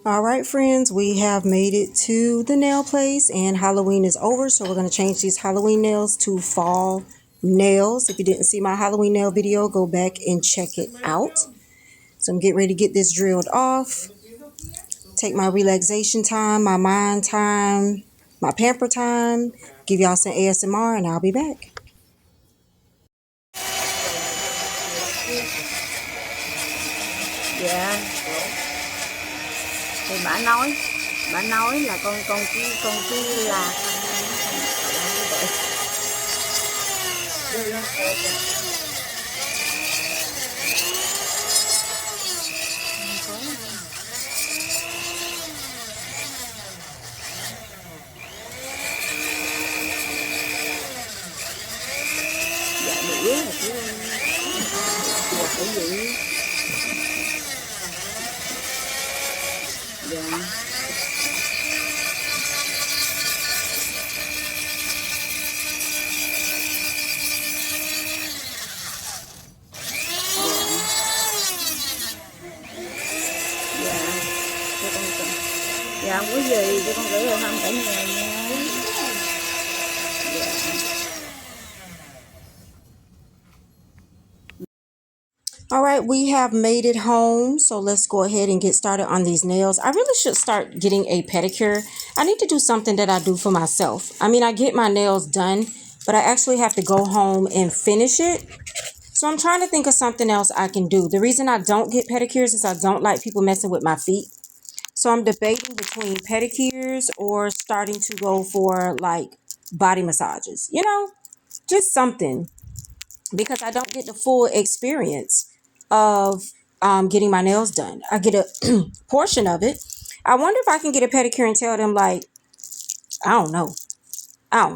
All right, friends, we have made it to the nail place and Halloween is over. So we're going to change these Halloween nails to fall nails. If you didn't see my Halloween nail video, go back and check it out. So I'm getting ready to get this drilled off. Take my relaxation time, my mind time, my pamper time. Give y'all some ASMR and I'll be back. Dạ, thì bà nói là con kia là dạ bữa là chứ cái gì dạ dạ không có gì cho con gửi về thăm cả nhà nha. All right, we have made it home, so let's go ahead and get started on these nails. I really should start getting a pedicure. I need to do something that I do for myself. I mean, I get my nails done, but I actually have to go home and finish it. So I'm trying to think of something else I can do. The reason I don't get pedicures is I don't like people messing with my feet. So I'm debating between pedicures or starting to go for like body massages, you know, just something, because I don't get the full experience of getting my nails done. I get a portion of it. I wonder if I can get a pedicure and tell them like, I don't know. I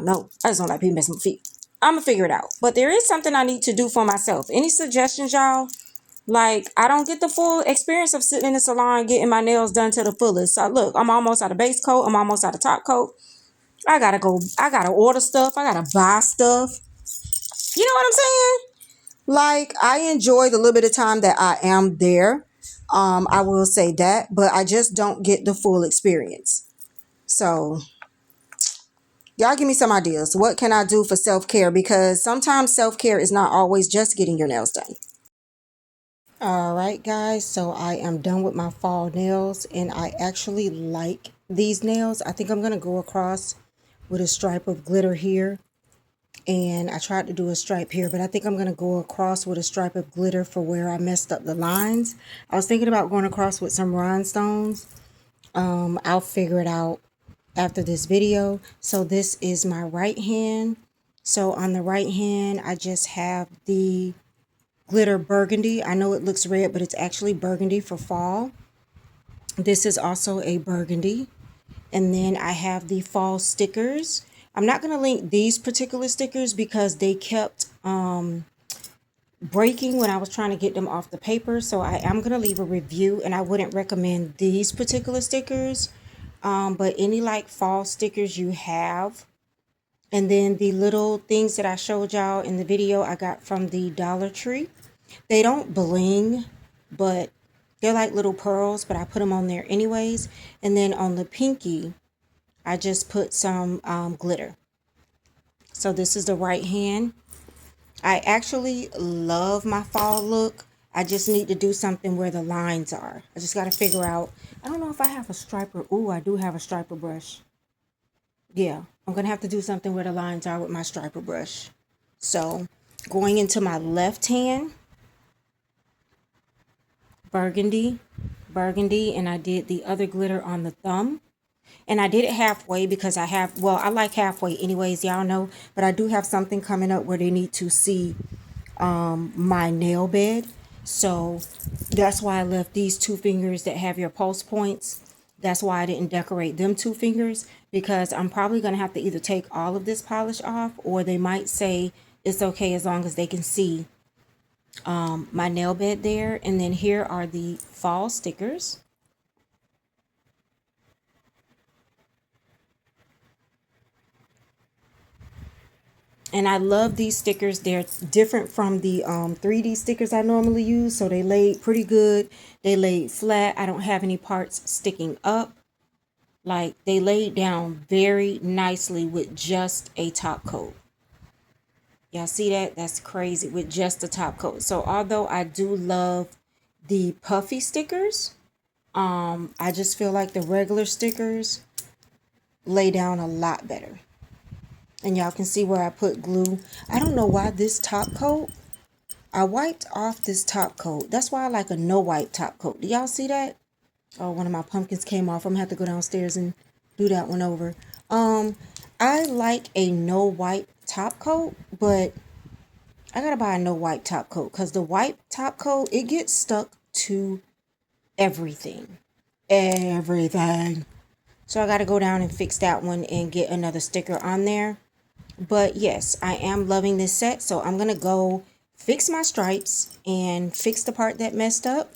just don't like people messing with feet. I'm gonna figure it out. But there is something I need to do for myself. Any suggestions, y'all? Like, I don't get the full experience of sitting in the salon getting my nails done to the fullest. So look, I'm almost out of base coat. I'm almost out of top coat. I gotta order stuff. I gotta buy stuff. You know what I'm saying? Like, I enjoy the little bit of time that I am there. I will say that, but I just don't get the full experience. So y'all give me some ideas. What can I do for self-care? Because sometimes self-care is not always just getting your nails done. All right, guys, so I am done with my fall nails and I actually like these nails. I think I'm going to go across with a stripe of glitter here. And I tried to do a stripe here, but I think I'm going to go across with a stripe of glitter for where I messed up the lines. I was thinking about going across with some rhinestones. I'll figure it out after this video. So this is my right hand. So on the right hand, I just have the glitter burgundy. I know it looks red, but it's actually burgundy for fall. This is also a burgundy. And then I have the fall stickers. I'm not going to link these particular stickers because they kept breaking when I was trying to get them off the paper. So I am going to leave a review and I wouldn't recommend these particular stickers. But any like fall stickers you have. And then the little things that I showed y'all in the video I got from the Dollar Tree. They don't bling, but they're like little pearls, but I put them on there anyways. And then on the pinky, I just put some glitter. So this is the right hand. I actually love my fall look. I just need to do something where the lines are. I just got to figure out. I don't know if I have a striper. Ooh, I do have a striper brush. Yeah, I'm going to have to do something where the lines are with my striper brush. So going into my left hand, burgundy, and I did the other glitter on the thumb. And I did it halfway because I like halfway anyways, y'all know. But I do have something coming up where they need to see my nail bed. So that's why I left these two fingers that have your pulse points. That's why I didn't decorate them two fingers, because I'm probably going to have to either take all of this polish off, or they might say it's okay as long as they can see my nail bed there. And then here are the fall stickers. And I love these stickers. They're different from the 3D stickers I normally use. So they laid pretty good. They laid flat. I don't have any parts sticking up. Like, they laid down very nicely with just a top coat. Y'all see that? That's crazy, with just the top coat. So although I do love the puffy stickers, I just feel like the regular stickers lay down a lot better. And y'all can see where I put glue. I don't know why this top coat, I wiped off this top coat. That's why I like a no wipe top coat. Do y'all see that? Oh, one of my pumpkins came off. I'm gonna have to go downstairs and do that one over. I like a no wipe top coat, but I gotta buy a no wipe top coat because the wipe top coat, it gets stuck to everything. Everything. So I gotta go down and fix that one and get another sticker on there. But yes, I am loving this set. So I'm going to go fix my stripes and fix the part that messed up.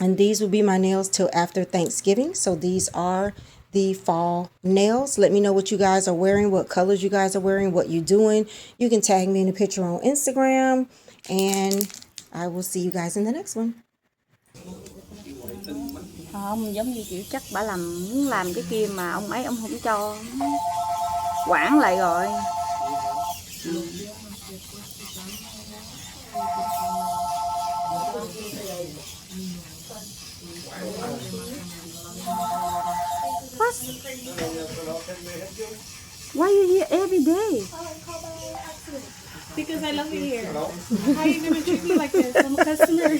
And these will be my nails till after Thanksgiving. So these are the fall nails. Let me know what you guys are wearing, what colors you guys are wearing, what you're doing. You can tag me in a picture on Instagram. And I will see you guys in the next one. Không, giống như kiểu chắc bả muốn làm cái kia mà ông ấy ông không cho, quản lại rồi. What? Why are you here every day? Because I love it here. How are you gonna treat me like this? I'm a customer.